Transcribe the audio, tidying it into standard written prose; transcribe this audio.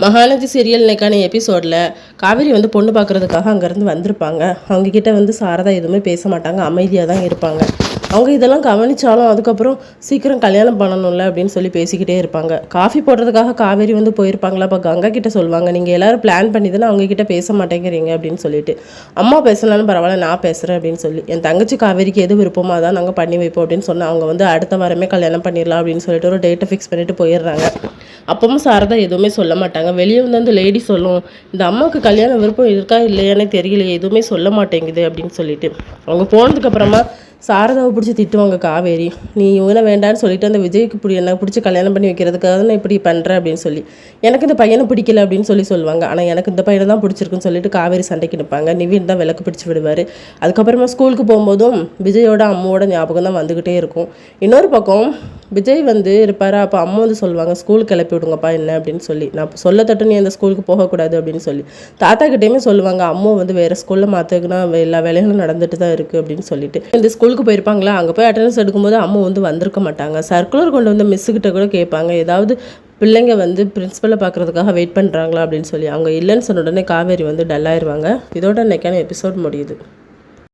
Mahanadi serial இன்னைக்கான எபிசோடில் காவேரி வந்து பொண்ணு பார்க்குறதுக்காக அங்கேருந்து வந்திருப்பாங்க. அவங்கக்கிட்ட வந்து சாரதா எதுவுமே பேச மாட்டாங்க, அமைதியாக தான் இருப்பாங்க. அவங்க இதெல்லாம் கவனித்தாலும் அதுக்கப்புறம் சீக்கிரம் கல்யாணம் பண்ணணும்ல அப்படின்னு சொல்லி பேசிக்கிட்டே இருப்பாங்க. காஃபி போடுறதுக்காக காவேரி வந்து போயிருப்பாங்களா, அப்போ கங்கா கிட்ட சொல்லுவாங்க, நீங்கள் எல்லோரும் பிளான் பண்ணி தானே அவங்கக்கிட்ட பேச மாட்டேங்கிறீங்க அப்படின்னு சொல்லிட்டு. அம்மா பேசலான்னு பரவாயில்ல, நான் பேசுகிறேன் அப்படின்னு சொல்லி என் தங்கச்சி காவேரிக்கு எது விருப்பமோ அதான் நாங்கள் பண்ணி வைப்போம் அப்படின்னு சொன்னால் அவங்க வந்து அடுத்த வாரமே கல்யாணம் பண்ணிடலாம் அப்படின்னு சொல்லிட்டு ஒரு டேட்டை ஃபிக்ஸ் பண்ணிட்டு போயிடுறாங்க. அப்பவும் சாரதா எதுவுமே சொல்ல மாட்டாங்க. வெளியே வந்து அந்த லேடி சொல்லும், இந்த அம்மாவுக்கு கல்யாண விருப்பம் இருக்கா இல்லையானே தெரியலையே, எதுவுமே சொல்ல மாட்டேங்குது அப்படின்னு சொல்லிட்டு. அவங்க போனதுக்கப்புறமா சாரதாவை பிடிச்சி திட்டுவாங்க காவேரி, நீ இவனை வேண்டான்னு சொல்லிட்டு அந்த விஜய்க்கு என்ன பிடிச்சி கல்யாணம் பண்ணி வைக்கிறதுக்காக நான் இப்படி பண்ணுறேன் அப்படின்னு சொல்லி. எனக்கு இந்த பையனை பிடிக்கல அப்படின்னு சொல்லுவாங்க. ஆனால் எனக்கு இந்த பையனை தான் பிடிச்சிருக்குன்னு சொல்லிட்டு காவேரி சண்டைக்கு நிற்பாங்க. நிவின் தான் விளக்கு பிடிச்சி விடுவார். அதுக்கப்புறமா ஸ்கூலுக்கு போகும்போதும் விஜயோட அம்மாவோட ஞாபகம் தான் வந்துக்கிட்டே இருக்கும். இன்னொரு பக்கம் விஜய் வந்து இருப்பார். அப்போ அம்மா வந்து சொல்லுவாங்க, ஸ்கூலுக்கு கிளப்பி விடுங்கப்பா என்ன அப்படின்னு சொல்லி. நான் சொல்ல தட்டு நீ அந்த ஸ்கூலுக்கு போகக்கூடாது அப்படின்னு சொல்லி. தாத்தா கிட்டேயுமே சொல்லுவாங்க, அம்மா வந்து வேறு ஸ்கூலில் மாற்றுக்குன்னா எல்லா வேலைகளும் நடந்துட்டு தான் இருக்குது அப்படின்னு சொல்லிட்டு. இந்த ஸ்கூலுக்கு போயிருப்பாங்களா, அங்கே போய் அட்டெண்டன்ஸ் எடுக்கும்போது அம்மா வந்து வந்திருக்க மாட்டாங்க. சர்க்குலர் கொண்டு வந்து மிஸ்ஸுக்கிட்ட கூட கேட்பாங்க, ஏதாவது பிள்ளைங்க வந்து பிரின்ஸிபலை பார்க்குறதுக்காக வெயிட் பண்ணுறாங்களா அப்படின்னு சொல்லி. அவங்க இல்லைன்னு சொன்ன உடனே காவேரி வந்து டல்லாயிருவாங்க. இதோட இன்னைக்கான எபிசோட் முடியுது.